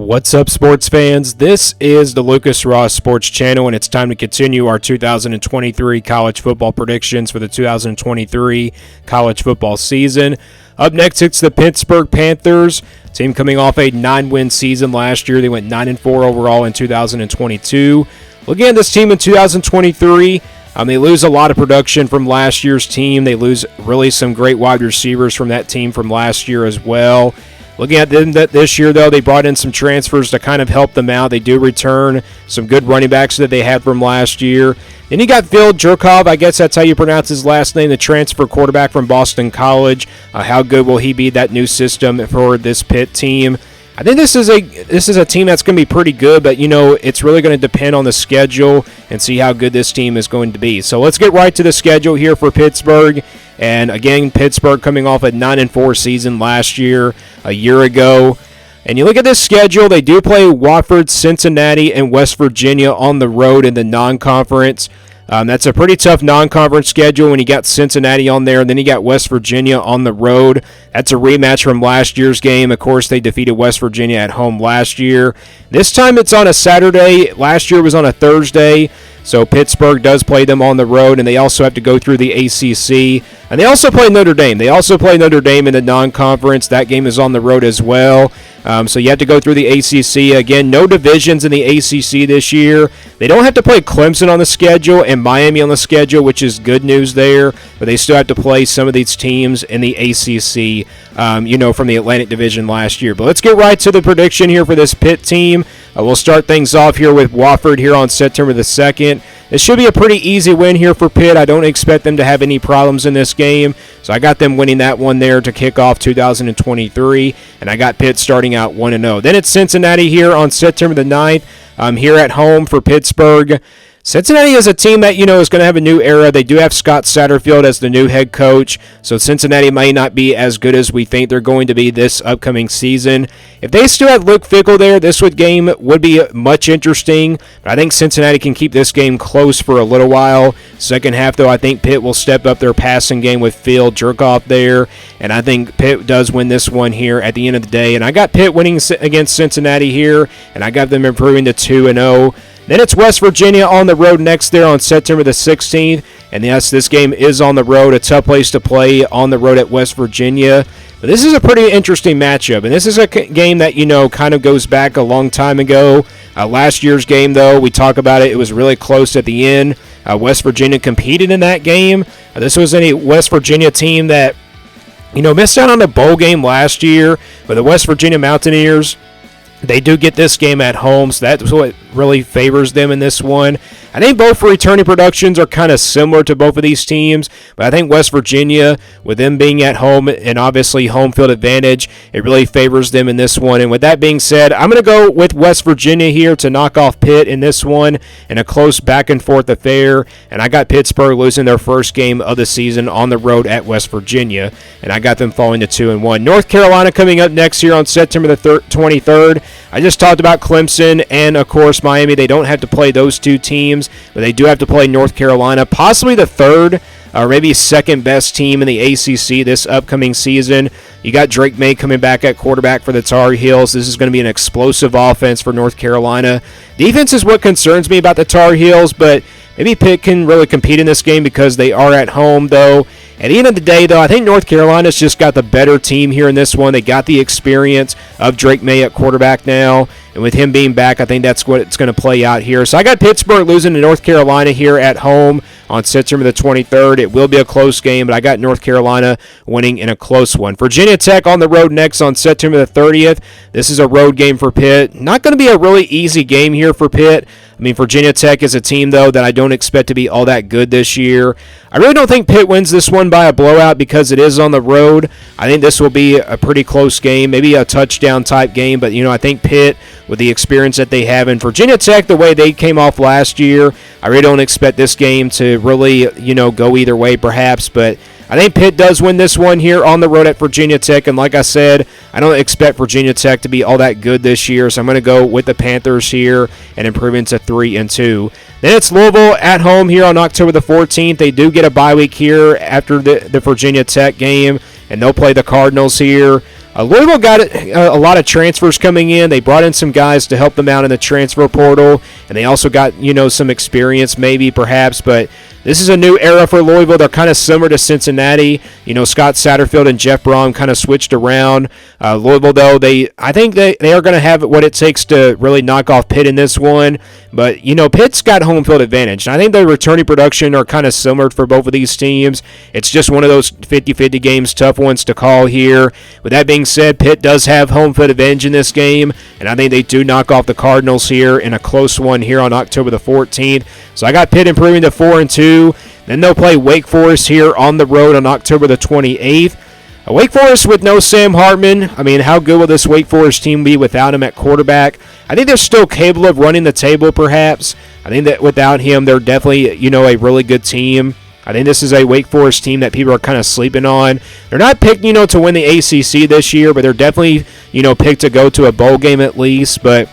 What's up, sports fans? This is the Lucas Ross Sports Channel, and it's time to continue our 2023 college football predictions for the 2023 college football season. Up next, it's the Pittsburgh Panthers, team coming off a 9-win season last year. They went 9-4 overall in 2022. Looking at this team in 2023, they lose a lot of production from last year's team. They lose really some great wide receivers from that team from last year as well. Looking at them this year, though, they brought in some transfers to kind of help them out. They do return some good running backs that they had from last year. Then you got Phil Jerkov, I guess that's how you pronounce his last name, the transfer quarterback from Boston College. How good will he be, that new system for this Pitt team? I think this is a team that's going to be pretty good, but, it's really going to depend on the schedule and see how good this team is going to be. So let's get right to the schedule here for Pittsburgh. And, again, Pittsburgh coming off a 9-4 season last year, a year ago. And you look at this schedule, they do play Wofford, Cincinnati, and West Virginia on the road in the non-conference. That's a pretty tough non-conference schedule when you got Cincinnati on there, and then you got West Virginia on the road. That's a rematch from last year's game. Of course, they defeated West Virginia at home last year. This time it's on a Saturday. Last year was on a Thursday. So Pittsburgh does play them on the road, and they also have to go through the ACC. And they also play Notre Dame. They also play Notre Dame in the non-conference. That game is on the road as well. So you have to go through the ACC. Again, no divisions in the ACC this year. They don't have to play Clemson on the schedule and Miami on the schedule, which is good news there. But they still have to play some of these teams in the ACC, from the Atlantic Division last year. But let's get right to the prediction here for this Pitt team. We'll start things off here with Wofford here on September the 2nd. It should be a pretty easy win here for Pitt. I don't expect them to have any problems in this game. So I got them winning that one there to kick off 2023. And I got Pitt starting out 1-0. Then it's Cincinnati here on September the 9th. Here at home for Pittsburgh. Cincinnati is a team that, is going to have a new era. They do have Scott Satterfield as the new head coach, so Cincinnati might not be as good as we think they're going to be this upcoming season. If they still have Luke Fickell there, this game would be much interesting, but I think Cincinnati can keep this game close for a little while. Second half, though, I think Pitt will step up their passing game with Phil Jerkov there, and I think Pitt does win this one here at the end of the day. And I got Pitt winning against Cincinnati here, and I got them improving to 2-0. Then it's West Virginia on the road next there on September the 16th. And yes, this game is on the road. A tough place to play on the road at West Virginia. But this is a pretty interesting matchup. And this is a game that, kind of goes back a long time ago. Last year's game, though, we talk about it. It was really close at the end. West Virginia competed in that game. This was a West Virginia team that, missed out on the bowl game last year. But the West Virginia Mountaineers, they do get this game at home, so that's what really favors them in this one. I think both returning productions are kind of similar to both of these teams, but I think West Virginia, with them being at home and obviously home field advantage, it really favors them in this one. And with that being said, I'm going to go with West Virginia here to knock off Pitt in this one in a close back-and-forth affair. And I got Pittsburgh losing their first game of the season on the road at West Virginia, and I got them falling to 2-1. North Carolina coming up next here on September the 23rd. I just talked about Clemson and, of course, Miami. They don't have to play those two teams, but they do have to play North Carolina, possibly the third or maybe second best team in the ACC this upcoming season. You got Drake May coming back at quarterback for the Tar Heels. This is going to be an explosive offense for North Carolina. Defense is what concerns me about the Tar Heels, but maybe Pitt can really compete in this game because they are at home, though. At the end of the day, though, I think North Carolina's just got the better team here in this one. They got the experience of Drake May at quarterback now, and with him being back, I think that's what it's going to play out here. So I got Pittsburgh losing to North Carolina here at home on September the 23rd. It will be a close game, but I got North Carolina winning in a close one. Virginia Tech on the road next on September the 30th. This is a road game for Pitt. Not going to be a really easy game here for Pitt. Virginia Tech is a team, though, that I don't expect to be all that good this year. I really don't think Pitt wins this one by a blowout because it is on the road. I think this will be a pretty close game, maybe a touchdown-type game, but, I think Pitt, with the experience that they have, and Virginia Tech, the way they came off last year, I really don't expect this game to really, go either way perhaps, but I think Pitt does win this one here on the road at Virginia Tech, and like I said, I don't expect Virginia Tech to be all that good this year, so I'm going to go with the Panthers here and improving to 3-2. Then it's Louisville at home here on October the 14th. They do get a bye week here after the Virginia Tech game, and they'll play the Cardinals here. Louisville got a lot of transfers coming in. They brought in some guys to help them out in the transfer portal, and they also got, some experience maybe perhaps, but this is a new era for Louisville. They're kind of similar to Cincinnati. Scott Satterfield and Jeff Brom kind of switched around. Louisville, though, I think they are going to have what it takes to really knock off Pitt in this one. But, Pitt's got home field advantage. And I think the returning production are kind of similar for both of these teams. It's just one of those 50-50 games, tough ones to call here. With that being said, Pitt does have home field advantage in this game. And I think they do knock off the Cardinals here in a close one here on October the 14th. So I got Pitt improving to 4-2. Then they'll play Wake Forest here on the road on October the 28th. Wake Forest with no Sam Hartman. I mean, how good will this Wake Forest team be without him at quarterback? I think they're still capable of running the table, perhaps. I think that without him, they're definitely, a really good team. I think this is a Wake Forest team that people are kind of sleeping on. They're not picked, to win the ACC this year, but they're definitely, picked to go to a bowl game at least. But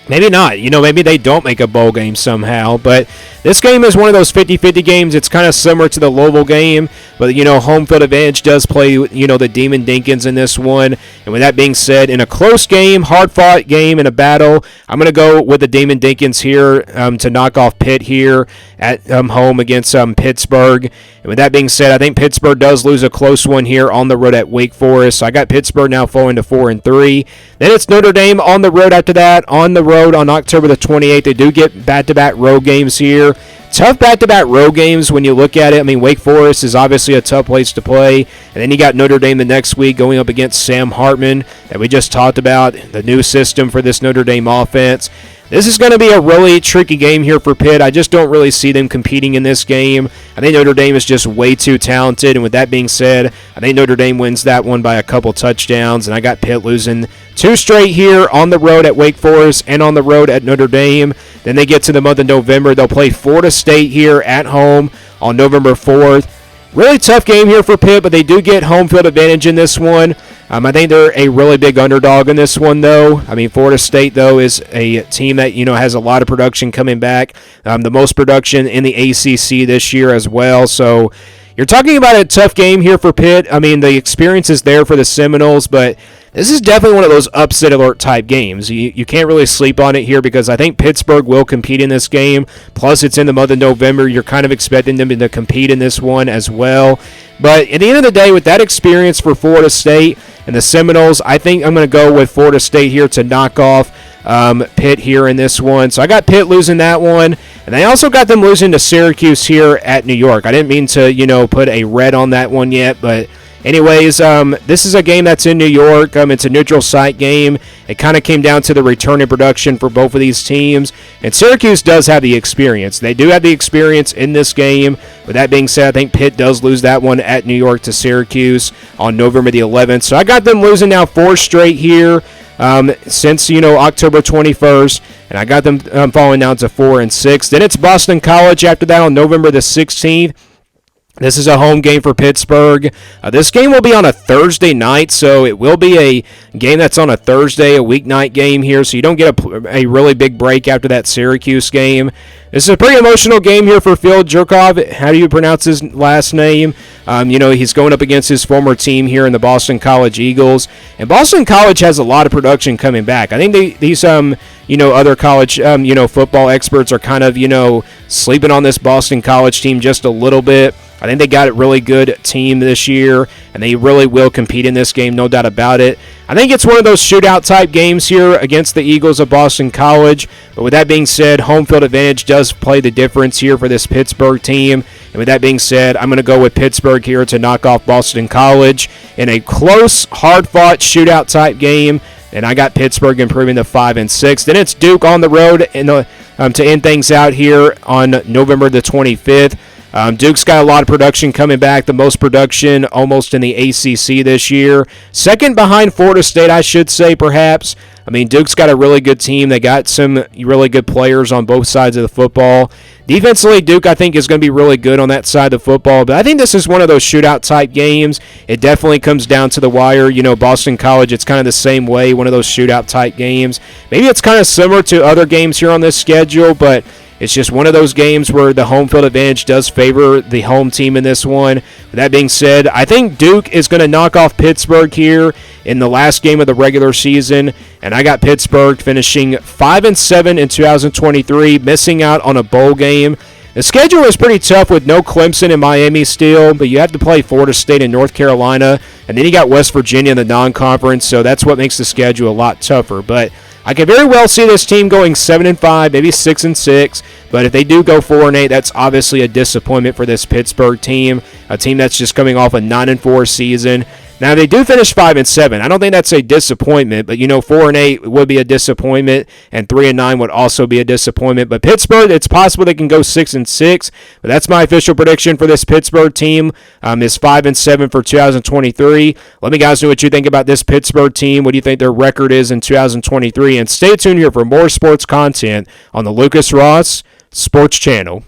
maybe not. Maybe they don't make a bowl game somehow. But this game is one of those 50-50 games. It's kind of similar to the Louisville game. But, home field advantage does play, the Demon Dinkins in this one. And with that being said, in a close game, hard-fought game, in a battle, I'm going to go with the Demon Dinkins here to knock off Pitt here at home against Pittsburgh. And with that being said, I think Pittsburgh does lose a close one here on the road at Wake Forest. So I got Pittsburgh now falling to 4-3. Then it's Notre Dame on the road after that. On the road on October the 28th. They do get back-to-back road games here. Tough back-to-back road games when you look at it. I mean, Wake Forest is obviously a tough place to play. And then you got Notre Dame the next week going up against Sam Hartman that we just talked about, the new system for this Notre Dame offense. This is going to be a really tricky game here for Pitt. I just don't really see them competing in this game. I think Notre Dame is just way too talented. And with that being said, I think Notre Dame wins that one by a couple touchdowns. And I got Pitt losing 2 straight here on the road at Wake Forest and on the road at Notre Dame. Then they get to the month of November. They'll play Florida State here at home on November 4th. Really tough game here for Pitt, but they do get home field advantage in this one. I think they're a really big underdog in this one, though. I mean, Florida State, though, is a team that, has a lot of production coming back. The most production in the ACC this year as well. So you're talking about a tough game here for Pitt. I mean, the experience is there for the Seminoles, but this is definitely one of those upset alert type games. You can't really sleep on it here because I think Pittsburgh will compete in this game. Plus, it's in the month of November. You're kind of expecting them to compete in this one as well. But at the end of the day, with that experience for Florida State and the Seminoles, I think I'm going to go with Florida State here to knock off Pitt here in this one. So I got Pitt losing that one. And I also got them losing to Syracuse here at New York. I didn't mean to, put a red on that one yet, but anyways, this is a game that's in New York. It's a neutral site game. It kind of came down to the returning production for both of these teams. And Syracuse does have the experience. They do have the experience in this game. With that being said, I think Pitt does lose that one at New York to Syracuse on November the 11th. So I got them losing now 4 straight here since, October 21st. And I got them falling down to 4-6. Then it's Boston College after that on November the 16th. This is a home game for Pittsburgh. This game will be on a Thursday night, so it will be a game that's on a Thursday, a weeknight game here, so you don't get a really big break after that Syracuse game. This is a pretty emotional game here for Phil Jerkov. How do you pronounce his last name? He's going up against his former team here in the Boston College Eagles. And Boston College has a lot of production coming back. I think these other college, football experts are kind of, sleeping on this Boston College team just a little bit. I think they got a really good team this year, and they really will compete in this game, no doubt about it. I think it's one of those shootout-type games here against the Eagles of Boston College. But with that being said, home field advantage does play the difference here for this Pittsburgh team. And with that being said, I'm going to go with Pittsburgh here to knock off Boston College in a close, hard-fought shootout-type game. And I got Pittsburgh improving to 5-6. Then it's Duke on the road to end things out here on November the 25th. Duke's got a lot of production coming back, the most production almost in the ACC this year. Second behind Florida State, I should say, perhaps. I mean, Duke's got a really good team. They got some really good players on both sides of the football. Defensively, Duke, I think, is going to be really good on that side of the football. But I think this is one of those shootout-type games. It definitely comes down to the wire. Boston College, it's kind of the same way, one of those shootout-type games. Maybe it's kind of similar to other games here on this schedule, but It's just one of those games where the home field advantage does favor the home team in this one. With that being said, I think Duke is going to knock off Pittsburgh here in the last game of the regular season, and I got Pittsburgh finishing 5-7 in 2023, missing out on a bowl game. The schedule is pretty tough with no Clemson and Miami still, but you have to play Florida State and North Carolina, and then you got West Virginia in the non-conference, so that's what makes the schedule a lot tougher. But I could very well see this team going 7-5, maybe 6-6, but if they do go 4-8, that's obviously a disappointment for this Pittsburgh team, a team that's just coming off a 9-4 season. Now, they do finish 5-7. I don't think that's a disappointment, but 4-8 would be a disappointment, and 3-9 would also be a disappointment. But Pittsburgh, it's possible they can go 6-6, but that's my official prediction for this Pittsburgh team. Is 5-7 for 2023. Let me guys know what you think about this Pittsburgh team. What do you think their record is in 2023? And stay tuned here for more sports content on the Lucas Ross Sports Channel.